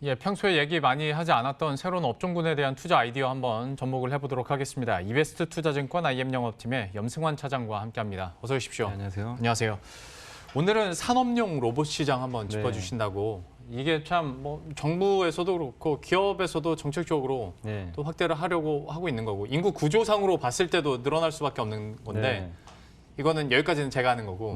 예, 평소에 얘기 많이 하지 않았던 새로운 업종군에 대한 투자 아이디어 한번 접목을 해보도록 하겠습니다. 이베스트 투자증권 IM영업팀의 염승환 차장과 함께합니다. 어서 오십시오. 네, 안녕하세요. 안녕하세요. 오늘은 산업용 로봇 시장 한번 짚어주신다고. 이게 참 뭐 정부에서도 그렇고 기업에서도 정책적으로 또 확대를 하려고 하고 있는 거고 인구 구조상으로 봤을 때도 늘어날 수밖에 없는 건데 이거는 여기까지는 제가 하는 거고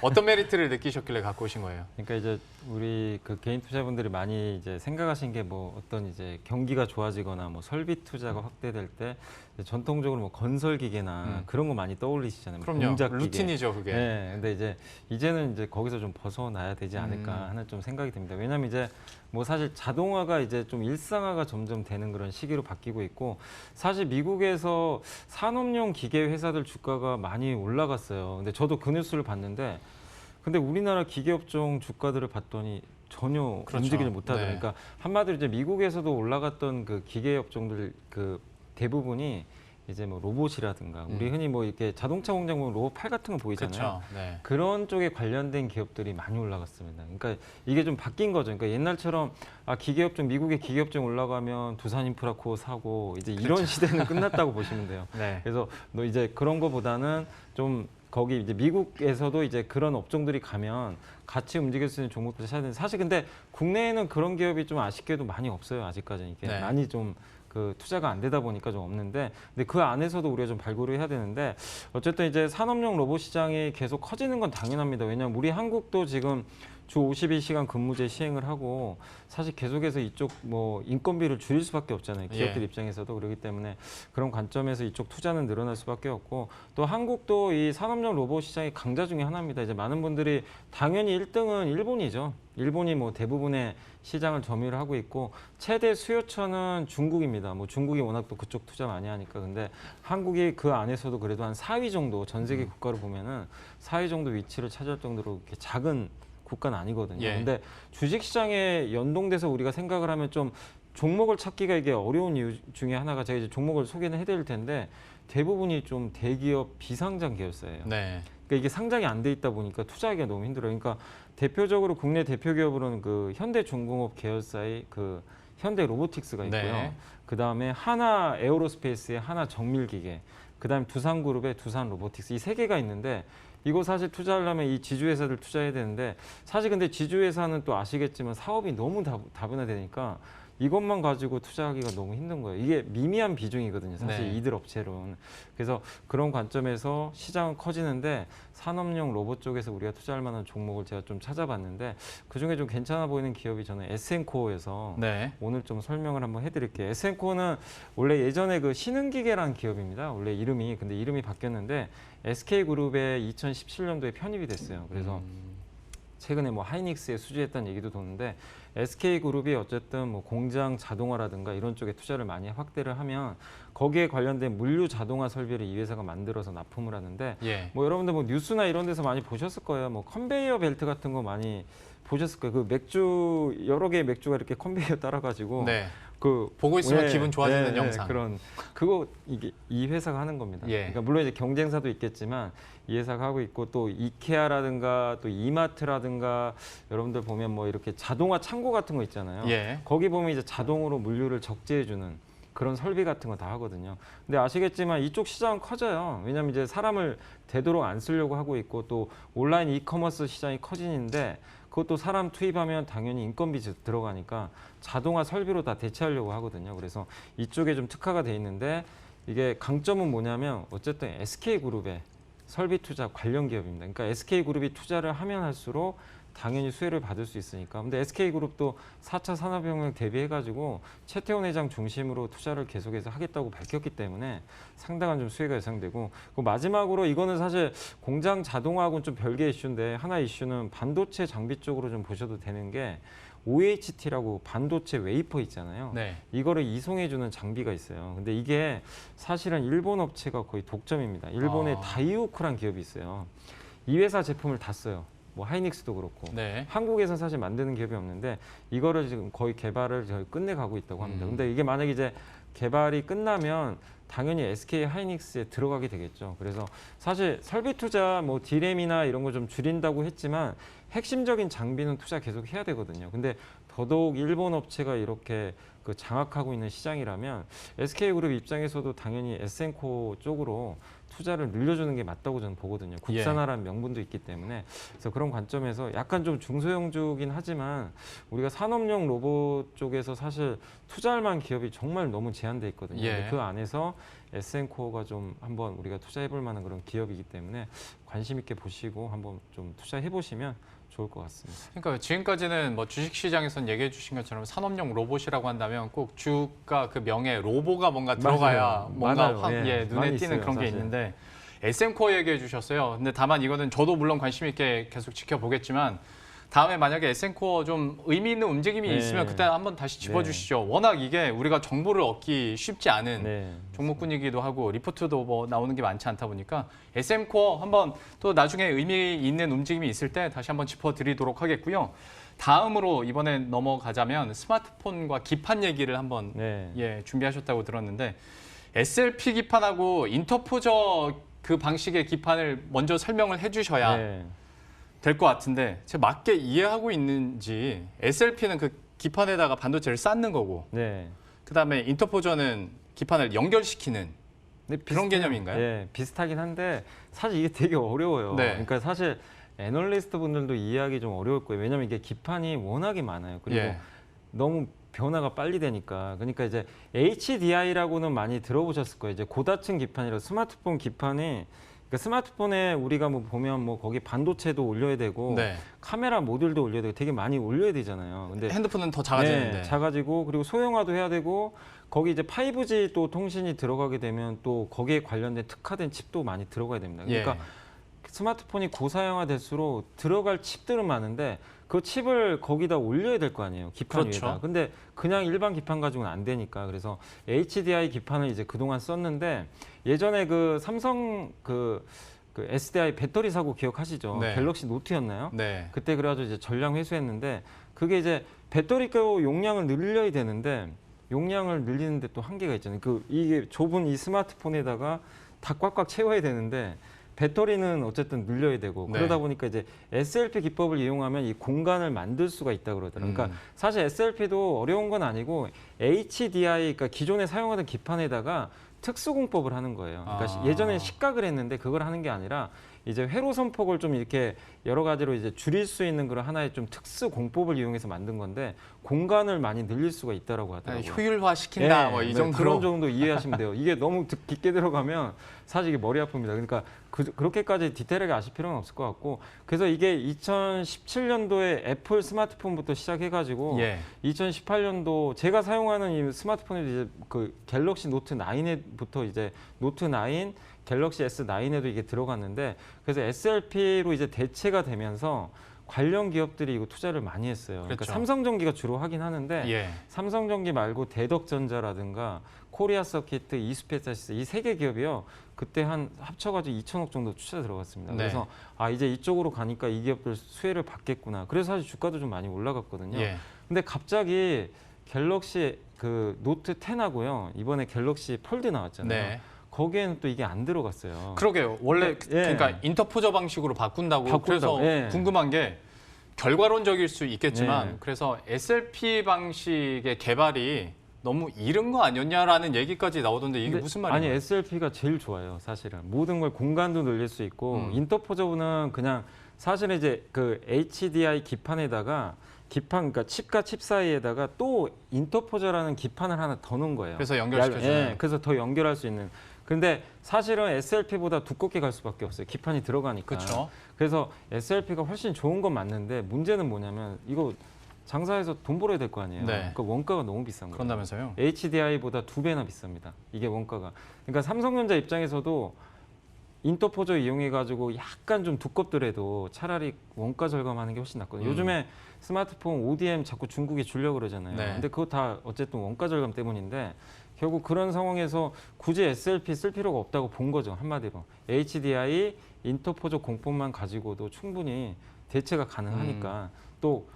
어떤 메리트를 느끼셨길래 갖고 오신 거예요? 그러니까 이제 우리 그 개인 투자분들이 많이 이제 생각하신 게 뭐 어떤 이제 경기가 좋아지거나 뭐 설비 투자가 확대될 때 전통적으로 뭐 건설 기계나 그런 거 많이 떠올리시잖아요. 그럼요. 공작 기계. 루틴이죠, 그게. 네. 근데 이제는 이제 거기서 좀 벗어나야 되지 않을까 하는 좀 생각이 듭니다. 왜냐하면 이제 뭐 사실 자동화가 이제 좀 일상화가 점점 되는 그런 시기로 바뀌고 있고 사실 미국에서 산업용 기계 회사들 주가가 많이 올라갔어요. 근데 저도 그 뉴스를 봤는데 근데 우리나라 기계업종 주가들을 봤더니 전혀 움직이지 못하더라고요. 그러니까 한마디로 이제 미국에서도 올라갔던 그 기계업종들 그 대부분이 이제 뭐 로봇이라든가 우리 흔히 뭐 이렇게 자동차 공장 보면 로봇 팔 같은 거 보이잖아요. 그런 쪽에 관련된 기업들이 많이 올라갔습니다. 그러니까 이게 좀 바뀐 거죠. 그러니까 옛날처럼 기계업종 미국의 기계업종 올라가면 두산인프라코어 사고 이제 이런 시대는 끝났다고 보시면 돼요. 그래서 너 이제 그런 거보다는 좀 거기 이제 미국에서도 이제 그런 업종들이 가면 같이 움직일 수 있는 종목들 찾아야 되는데 사실 근데 국내에는 그런 기업이 좀 아쉽게도 많이 없어요. 아직까지는 이게 많이 좀 그 투자가 안 되다 보니까 좀 없는데 근데 그 안에서도 우리가 좀 발굴을 해야 되는데 어쨌든 이제 산업용 로봇 시장이 계속 커지는 건 당연합니다. 왜냐하면 우리 한국도 지금 주 52시간 근무제 시행을 하고 사실 계속해서 이쪽 뭐 인건비를 줄일 수밖에 없잖아요. 기업들 입장에서도 그렇기 때문에 그런 관점에서 이쪽 투자는 늘어날 수밖에 없고 또 한국도 이 산업용 로봇 시장의 강자 중에 하나입니다. 이제 많은 분들이 당연히 1등은 일본이죠. 일본이 뭐 대부분의 시장을 점유를 하고 있고 최대 수요처는 중국입니다. 뭐 중국이 워낙 또 그쪽 투자 많이 하니까 근데 한국이 그 안에서도 그래도 한 4위 정도 전 세계 국가로 보면은 4위 정도 위치를 차지할 정도로 이렇게 작은 국가는 아니거든요. 근데 주식시장에 연동돼서 우리가 생각을 하면 좀 종목을 찾기가 이게 어려운 이유 중에 하나가 제가 이제 종목을 소개는 해드릴 텐데 대부분이 좀 대기업 비상장 계열사예요. 그러니까 이게 상장이 안 돼 있다 보니까 투자하기가 너무 힘들어요. 그러니까 대표적으로 국내 대표 기업으로는 그 현대중공업 계열사의 그 현대 로보틱스가 있고요. 그 다음에 하나 에어로스페이스의 하나 정밀기계, 그 다음에 두산그룹의 두산 로보틱스 이 세 개가 있는데 이거 사실 투자하려면 이 지주회사들 투자해야 되는데 사실 근데 지주회사는 또 아시겠지만 사업이 너무 다분화되니까 이것만 가지고 투자하기가 너무 힘든 거예요. 이게 미미한 비중이거든요. 사실 이들 업체로는. 그래서 그런 관점에서 시장은 커지는데 산업용 로봇 쪽에서 우리가 투자할 만한 종목을 제가 좀 찾아봤는데 그중에 좀 괜찮아 보이는 기업이 저는 SN코어에서 오늘 좀 설명을 한번 해드릴게요. SN코어는 원래 예전에 그 신흥기계라는 기업입니다. 원래 이름이. 근데 이름이 바뀌었는데 SK그룹에 2017년도에 편입이 됐어요. 그래서 최근에 뭐 하이닉스에 수주했다는 얘기도 도는데 SK그룹이 어쨌든 뭐 공장 자동화라든가 이런 쪽에 투자를 많이 확대를 하면 거기에 관련된 물류 자동화 설비를 이 회사가 만들어서 납품을 하는데 뭐 여러분들 뭐 뉴스나 이런 데서 많이 보셨을 거예요. 뭐 컨베이어 벨트 같은 거 많이 보셨을 거예요. 그 맥주 여러 개의 맥주가 이렇게 컨베이어 따라가지고 그 보고 있으면 기분 좋아지는 영상. 그거 이게 이 회사가 하는 겁니다. 그러니까 물론 이제 경쟁사도 있겠지만 이 회사가 하고 있고 또 이케아라든가 또 이마트라든가 여러분들 보면 뭐 이렇게 자동화 창고 같은 거 있잖아요. 거기 보면 이제 자동으로 물류를 적재해주는 그런 설비 같은 거 다 하거든요. 근데 아시겠지만 이쪽 시장은 커져요. 왜냐하면 이제 사람을 되도록 안 쓰려고 하고 있고 또 온라인 이커머스 시장이 커지는데 그것도 사람 투입하면 당연히 인건비 들어가니까 자동화 설비로 다 대체하려고 하거든요. 그래서 이쪽에 좀 특화가 돼 있는데 이게 강점은 뭐냐면 어쨌든 SK그룹의 설비 투자 관련 기업입니다. 그러니까 SK그룹이 투자를 하면 할수록 당연히 수혜를 받을 수 있으니까. 근데 SK그룹도 4차 산업혁명 대비해가지고 최태원 회장 중심으로 투자를 계속해서 하겠다고 밝혔기 때문에 상당한 좀 수혜가 예상되고 마지막으로 이거는 사실 공장 자동화하고는 좀 별개의 이슈인데 하나 이슈는 반도체 장비 쪽으로 좀 보셔도 되는 게 OHT라고 반도체 웨이퍼 있잖아요. 이거를 이송해주는 장비가 있어요. 근데 이게 사실은 일본 업체가 거의 독점입니다. 일본의 다이오크란 기업이 있어요. 이 회사 제품을 다 써요. 뭐 하이닉스도 그렇고 한국에서는 사실 만드는 기업이 없는데 이거를 지금 거의 개발을 저희 끝내가고 있다고 합니다. 근데 이게 만약에 이제 개발이 끝나면 당연히 SK 하이닉스에 들어가게 되겠죠. 그래서 사실 설비 투자 뭐 D램이나 이런 거 좀 줄인다고 했지만 핵심적인 장비는 투자 계속 해야 되거든요. 근데 더더욱 일본 업체가 이렇게 그 장악하고 있는 시장이라면 SK그룹 입장에서도 당연히 에센코 쪽으로 투자를 늘려주는 게 맞다고 저는 보거든요. 국산화라는 명분도 있기 때문에. 그래서 그런 관점에서 약간 좀 중소형주긴 하지만 우리가 산업용 로봇 쪽에서 사실 투자할 만한 기업이 정말 너무 제한돼 있거든요. 근데 그 안에서 에센코가 좀 한번 우리가 투자해볼 만한 그런 기업이기 때문에 관심 있게 보시고 한번 좀 투자해보시면 좋을 것 같습니다. 그러니까 지금까지는 뭐 주식시장에선 얘기해 주신 것처럼 산업용 로봇이라고 한다면 꼭 주가 그 명에 로보가 뭔가 들어가야 맞아요. 뭔가 많아요. 눈에 많이 띄는 있어요, 그런 게 사실. 있는데 에센코 얘기해 주셨어요. 근데 다만 이거는 저도 물론 관심 있게 계속 지켜보겠지만 다음에 만약에 에센코 좀 의미 있는 움직임이 있으면 그때 한번 다시 짚어주시죠. 워낙 이게 우리가 정보를 얻기 쉽지 않은 종목군이기도 하고 리포트도 뭐 나오는 게 많지 않다 보니까 에센코 한번 또 나중에 의미 있는 움직임이 있을 때 다시 한번 짚어드리도록 하겠고요. 다음으로 이번에 넘어가자면 스마트폰과 기판 얘기를 한번 준비하셨다고 들었는데 SLP 기판하고 인터포저 그 방식의 기판을 먼저 설명을 해주셔야 될 것 같은데 제가 맞게 이해하고 있는지 SLP는 그 기판에다가 반도체를 쌓는 거고 그다음에 인터포저는 기판을 연결시키는 그런 개념인가요? 네, 비슷하긴 한데 사실 이게 되게 어려워요. 그러니까 사실 애널리스트 분들도 이해하기 좀 어려울 거예요. 왜냐하면 이게 기판이 워낙에 많아요. 그리고 너무 변화가 빨리 되니까. 그러니까 이제 HDI라고는 많이 들어보셨을 거예요. 이제 고다층 기판이라 스마트폰 기판이 그러니까 스마트폰에 우리가 뭐 보면 뭐 거기 반도체도 올려야 되고 카메라 모듈도 올려야 되고 되게 많이 올려야 되잖아요. 근데 핸드폰은 더 작아지는데. 작아지고 그리고 소형화도 해야 되고 거기 이제 5G 또 통신이 들어가게 되면 또 거기에 관련된 특화된 칩도 많이 들어가야 됩니다. 그러니까 스마트폰이 고사양화 될수록 들어갈 칩들은 많은데 그 칩을 거기다 올려야 될 거 아니에요. 기판 위에다. 근데 그냥 일반 기판 가지고는 안 되니까. 그래서 HDI 기판을 이제 그동안 썼는데 예전에 그 삼성 그 SDI 배터리 사고 기억하시죠? 갤럭시 노트였나요? 그때 그래가지고 이제 전량 회수했는데 그게 이제 배터리 용량을 늘려야 되는데 용량을 늘리는데 또 한계가 있잖아요. 이게 좁은 이 스마트폰에다가 다 꽉꽉 채워야 되는데 배터리는 어쨌든 늘려야 되고 그러다 보니까 이제 SLP 기법을 이용하면 이 공간을 만들 수가 있다 그러더라고요. 그러니까 사실 SLP도 어려운 건 아니고 HDI, 그러니까 기존에 사용하던 기판에다가 특수 공법을 하는 거예요. 그러니까 예전에 식각을 했는데 그걸 하는 게 아니라 이제 회로 선폭을 좀 이렇게 여러 가지로 이제 줄일 수 있는 그런 하나의 좀 특수 공법을 이용해서 만든 건데 공간을 많이 늘릴 수가 있다라고 하더라고요. 효율화 시킨다 뭐 이 정도로. 그런 정도 이해하시면 돼요. 이게 너무 깊게 들어가면 사실 이게 머리 아픕니다. 그러니까 그렇게까지 디테일하게 아실 필요는 없을 것 같고 그래서 이게 2017년도에 애플 스마트폰부터 시작해가지고 2018년도 제가 사용하는 이 스마트폰에 이제 그 갤럭시 노트 9에부터 이제 노트 9 갤럭시 S9에도 이게 들어갔는데 그래서 SLP로 이제 대체가 되면서 관련 기업들이 이거 투자를 많이 했어요. 그러니까 삼성전기가 주로 하긴 하는데 삼성전기 말고 대덕전자라든가 코리아서킷, 이스페사시스 이 세 개 기업이요. 그때 한 합쳐가지고 2천억 정도 투자 들어갔습니다. 그래서 이제 이쪽으로 가니까 이 기업들 수혜를 받겠구나. 그래서 사실 주가도 좀 많이 올라갔거든요. 근데 갑자기 갤럭시 그 노트 10하고요. 이번에 갤럭시 폴드 나왔잖아요. 거기에는 또 이게 안 들어갔어요. 그러게요. 원래 그러니까 인터포저 방식으로 바꾼다고. 그래서 궁금한 게 결과론적일 수 있겠지만 그래서 SLP 방식의 개발이 너무 이른 거 아니었냐라는 얘기까지 나오던데 이게 무슨 말이에요? 아니 SLP가 제일 좋아요. 사실은 모든 걸 공간도 늘릴 수 있고 인터포저는 그냥 사실은 이제 그 HDI 기판에다가 그러니까 칩과 칩 사이에다가 또 인터포저라는 기판을 하나 더 넣은 거예요. 그래서 연결시켜주는. 그래서 더 연결할 수 있는. 근데 사실은 SLP보다 두껍게 갈 수밖에 없어요. 기판이 들어가니까. 그래서 SLP가 훨씬 좋은 건 맞는데 문제는 뭐냐면 이거 장사해서 돈 벌어야 될 거 아니에요. 그러니까 원가가 너무 비싼 거예요. 그런다면서요? HDI보다 2배나 비쌉니다. 이게 원가가. 그러니까 삼성전자 입장에서도 인터포저 이용해가지고 약간 좀 두껍더라도 차라리 원가 절감하는 게 훨씬 낫거든요. 요즘에 스마트폰 ODM 자꾸 중국이 주려고 그러잖아요. 근데 그거 다 어쨌든 원가 절감 때문인데 결국 그런 상황에서 굳이 SLP 쓸 필요가 없다고 본 거죠. 한마디로. HDI, 인터포저 공법만 가지고도 충분히 대체가 가능하니까 또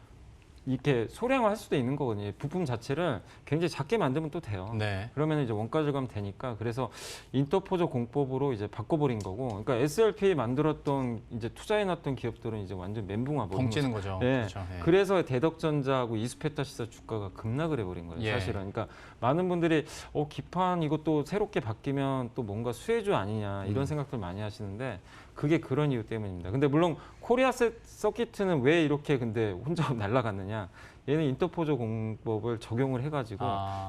이렇게 소량화할 수도 있는 거거든요. 부품 자체를 굉장히 작게 만들면 또 돼요. 네. 그러면 이제 원가 절감 되니까 그래서 인터포저 공법으로 이제 바꿔버린 거고, 그러니까 SLP 만들었던 이제 투자해놨던 기업들은 이제 완전 멘붕 와버린 덩치는 거죠. 네. 그렇죠. 예. 그래서 대덕전자하고 이수페타시스 주가가 급락을 해버린 거예요. 예. 사실은. 그러니까 많은 분들이 기판 이것도 새롭게 바뀌면 또 뭔가 수혜주 아니냐 이런 생각들 많이 하시는데 그게 그런 이유 때문입니다. 근데 물론 코리아 서킷은 왜 이렇게 근데 혼자 날아갔느냐? 얘는 인터포저 공법을 적용을 해가지고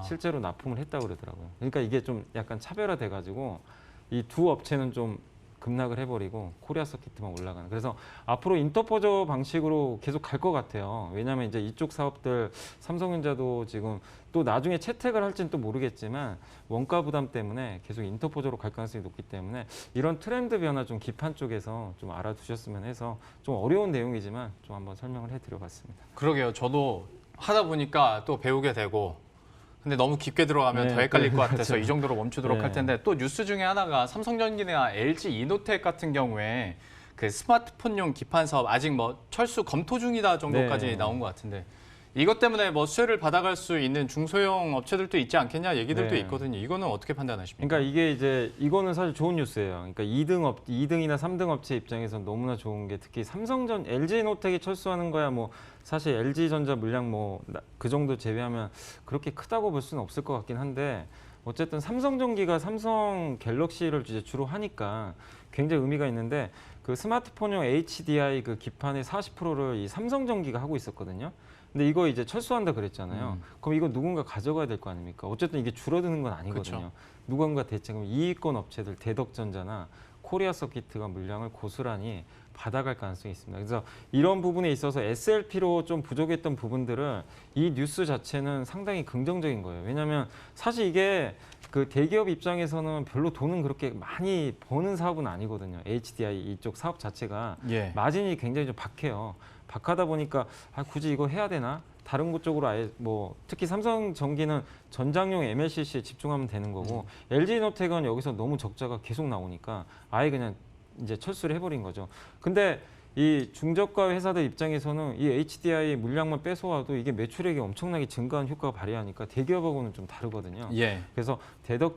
실제로 납품을 했다고 그러더라고요. 그러니까 이게 좀 약간 차별화돼가지고 이 두 업체는 좀 급락을 해버리고 코리아 서킷만 올라가는. 그래서 앞으로 인터포저 방식으로 계속 갈 것 같아요. 왜냐하면 이제 이쪽 사업들 삼성전자도 지금 또 나중에 채택을 할지는 또 모르겠지만 원가 부담 때문에 계속 인터포저로 갈 가능성이 높기 때문에 이런 트렌드 변화 좀 기판 쪽에서 좀 알아두셨으면 해서 좀 어려운 내용이지만 좀 한번 설명을 해드려봤습니다. 그러게요. 저도 하다 보니까 또 배우게 되고 근데 너무 깊게 들어가면 네, 더 헷갈릴 것 같아서 그렇죠. 이 정도로 멈추도록 네. 할 텐데 또 뉴스 중에 하나가 삼성전기나 LG 이노텍 같은 경우에 그 스마트폰용 기판 사업 아직 뭐 철수 검토 중이다 정도까지 네. 나온 것 같은데 이것 때문에 뭐 수혜를 받아갈 수 있는 중소형 업체들도 있지 않겠냐 얘기들도 네. 있거든요. 이거는 어떻게 판단하십니까? 그러니까 이게 이제 이거는 사실 좋은 뉴스예요. 그러니까 2등이나 3등 업체 입장에서 너무나 좋은 게 특히 LG노텍이 철수하는 거야 뭐 사실 LG전자 물량 뭐 그 정도 제외하면 그렇게 크다고 볼 수는 없을 것 같긴 한데 어쨌든 삼성전기가 삼성 갤럭시를 이제 주로 하니까 굉장히 의미가 있는데 그 스마트폰용 HDI 그 기판의 40%를 이 삼성전기가 하고 있었거든요. 근데 이거 이제 철수한다 그랬잖아요. 그럼 이거 누군가 가져가야 될 거 아닙니까? 어쨌든 이게 줄어드는 건 아니거든요. 그쵸. 누군가 대체 그럼 이익권 업체들 대덕전자나 코리아 서킷가 물량을 고스란히 받아갈 가능성이 있습니다. 그래서 이런 부분에 있어서 SLP로 좀 부족했던 부분들을 이 뉴스 자체는 상당히 긍정적인 거예요. 왜냐하면 사실 이게 그 대기업 입장에서는 별로 돈은 그렇게 많이 버는 사업은 아니거든요. HDI 이쪽 사업 자체가 예. 마진이 굉장히 좀 박해요. 박하다 보니까 굳이 이거 해야 되나? 다른 곳 쪽으로 아예 뭐 특히 삼성전기는 전장용 MLCC에 집중하면 되는 거고 LG노텍은 여기서 너무 적자가 계속 나오니까 아예 그냥 이제 철수를 해버린 거죠. 근데 이 중저가 회사들 입장에서는 이 HDI 물량만 뺏어와도 이게 매출액이 엄청나게 증가한 효과가 발휘하니까 대기업하고는 좀 다르거든요. 예. 그래서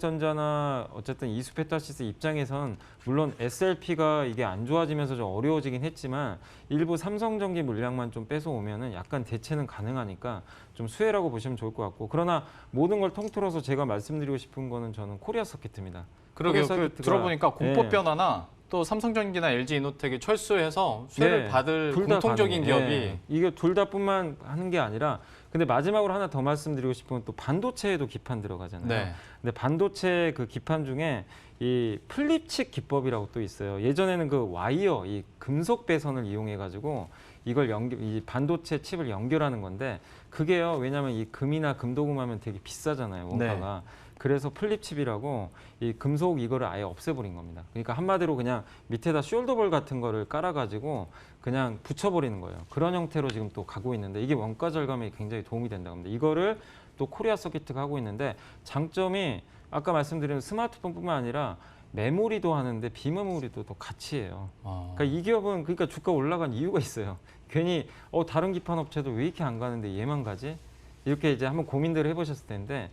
대덕전자나 어쨌든 이수페타시스 입장에선 물론 SLP가 이게 안 좋아지면서 좀 어려워지긴 했지만 일부 삼성전기 물량만 좀 뺏어오면은 약간 대체는 가능하니까 좀 수혜라고 보시면 좋을 것 같고 그러나 모든 걸 통틀어서 제가 말씀드리고 싶은 거는 저는 코리아 서킷입니다. 그러게요. 코리아 그 서킷가- 들어보니까 공법 예. 변화나 또 삼성전기나 LG이노텍이 철수해서 수혜를 네, 받을 둘다 공통적인 가능해요. 기업이 예. 이게 둘 다뿐만 하는 게 아니라 근데 마지막으로 하나 더 말씀드리고 싶은 건 또 반도체에도 기판 들어가잖아요. 네. 근데 반도체 그 기판 중에 이 플립칩 기법이라고 또 있어요. 예전에는 그 와이어, 이 금속 배선을 이용해 가지고 이걸 이 반도체 칩을 연결하는 건데 그게요. 왜냐하면 이 금이나 금도금하면 되게 비싸잖아요. 원가가. 그래서 플립칩이라고 이 금속 이거를 아예 없애버린 겁니다. 그러니까 한마디로 그냥 밑에다 숄더볼 같은 거를 깔아가지고 그냥 붙여버리는 거예요. 그런 형태로 지금 또 가고 있는데 이게 원가 절감에 굉장히 도움이 된다고 합니다. 이거를 또 코리아 서킷가 하고 있는데 장점이 아까 말씀드린 스마트폰뿐만 아니라 메모리도 하는데 비메모리도 또 같이 해요. 그러니까 이 기업은 그러니까 주가 올라간 이유가 있어요. 괜히 다른 기판 업체도 왜 이렇게 안 가는데 얘만 가지? 이렇게 이제 한번 고민들을 해보셨을 텐데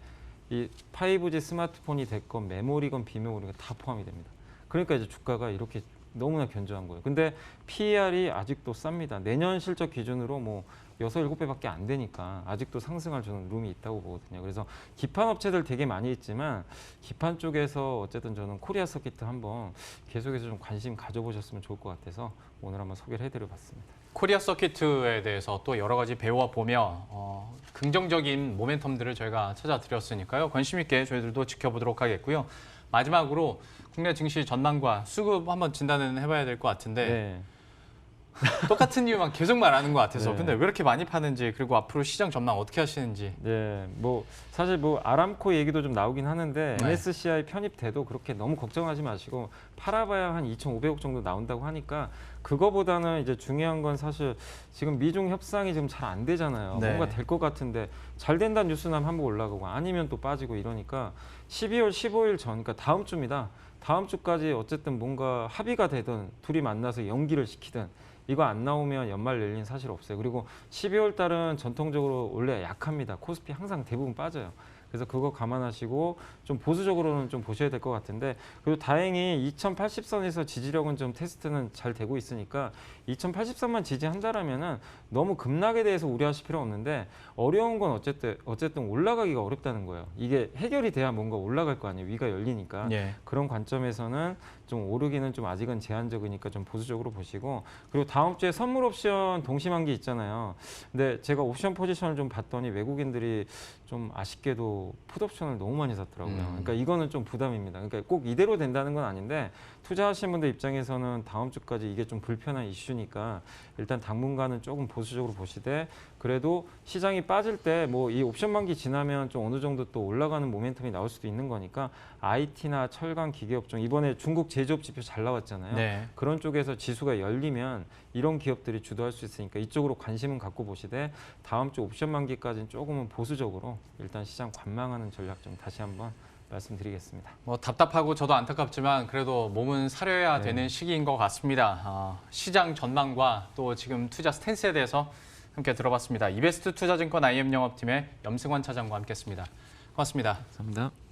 이 5G 스마트폰이 됐건 메모리건 비메모리가 다 포함이 됩니다. 그러니까 이제 주가가 이렇게 너무나 견조한 거예요. 근데 PER이 아직도 쌉니다. 내년 실적 기준으로 뭐 6, 7배밖에 안 되니까 아직도 상승할 저는 룸이 있다고 보거든요. 그래서 기판 업체들 되게 많이 있지만 기판 쪽에서 어쨌든 저는 코리아 서킷 한번 계속해서 좀 관심 가져보셨으면 좋을 것 같아서 오늘 한번 소개를 해드려봤습니다. 코리아 서킷에 대해서 또 여러 가지 배워보며 긍정적인 모멘텀들을 저희가 찾아드렸으니까요. 관심 있게 저희들도 지켜보도록 하겠고요. 마지막으로 국내 증시 전망과 수급 한번 진단을 해봐야 될 것 같은데 네. 똑같은 이유만 계속 말하는 것 같아서 네. 근데 왜 이렇게 많이 파는지 그리고 앞으로 시장 전망 어떻게 하시는지. 네, 뭐 사실 뭐 아람코 얘기도 좀 나오긴 하는데 네. MSCI 편입돼도 그렇게 너무 걱정하지 마시고 팔아봐야 한 2,500억 정도 나온다고 하니까 그거보다는 이제 중요한 건 사실 지금 미중 협상이 지금 잘 안 되잖아요. 네. 뭔가 될 것 같은데 잘 된다는 뉴스 나면 한번 올라가고 아니면 또 빠지고 이러니까 12월 15일 전, 그러니까 다음 주입니다. 다음 주까지 어쨌든 뭔가 합의가 되든 둘이 만나서 연기를 시키든 이거 안 나오면 연말 열린 사실 없어요. 그리고 12월 달은 전통적으로 원래 약합니다. 코스피 항상 대부분 빠져요. 그래서 그거 감안하시고 좀 보수적으로는 좀 보셔야 될 것 같은데, 그리고 다행히 2080선에서 지지력은 좀 테스트는 잘 되고 있으니까 2080선만 지지한다라면은 너무 급락에 대해서 우려하실 필요 없는데, 어려운 건 어쨌든 올라가기가 어렵다는 거예요. 이게 해결이 돼야 뭔가 올라갈 거 아니에요. 위가 열리니까. 예. 그런 관점에서는 좀 오르기는 좀 아직은 제한적이니까 좀 보수적으로 보시고, 그리고 다음 주에 선물 옵션 동시만기 있잖아요. 근데 제가 옵션 포지션을 좀 봤더니 외국인들이 좀 아쉽게도 풋옵션을 너무 많이 샀더라고요. 그러니까 이거는 좀 부담입니다. 그러니까 꼭 이대로 된다는 건 아닌데 투자하시는 분들 입장에서는 다음 주까지 이게 좀 불편한 이슈니까 일단 당분간은 조금 보수적으로 보시되, 그래도 시장이 빠질 때 뭐 이 옵션 만기 지나면 좀 어느 정도 또 올라가는 모멘텀이 나올 수도 있는 거니까 IT나 철강 기계업종 이번에 중국 제조업 지표 잘 나왔잖아요. 네. 그런 쪽에서 지수가 열리면 이런 기업들이 주도할 수 있으니까 이쪽으로 관심은 갖고 보시되, 다음 주 옵션 만기까지는 조금은 보수적으로 일단 시장 관망하는 전략 좀 다시 한번 말씀드리겠습니다. 뭐 답답하고 저도 안타깝지만 그래도 몸은 사려야 되는 시기인 것 같습니다. 시장 전망과 또 지금 투자 스탠스에 대해서 함께 들어봤습니다. 이베스트 투자증권 IM 영업팀의 염승환 차장과 함께했습니다. 고맙습니다. 감사합니다.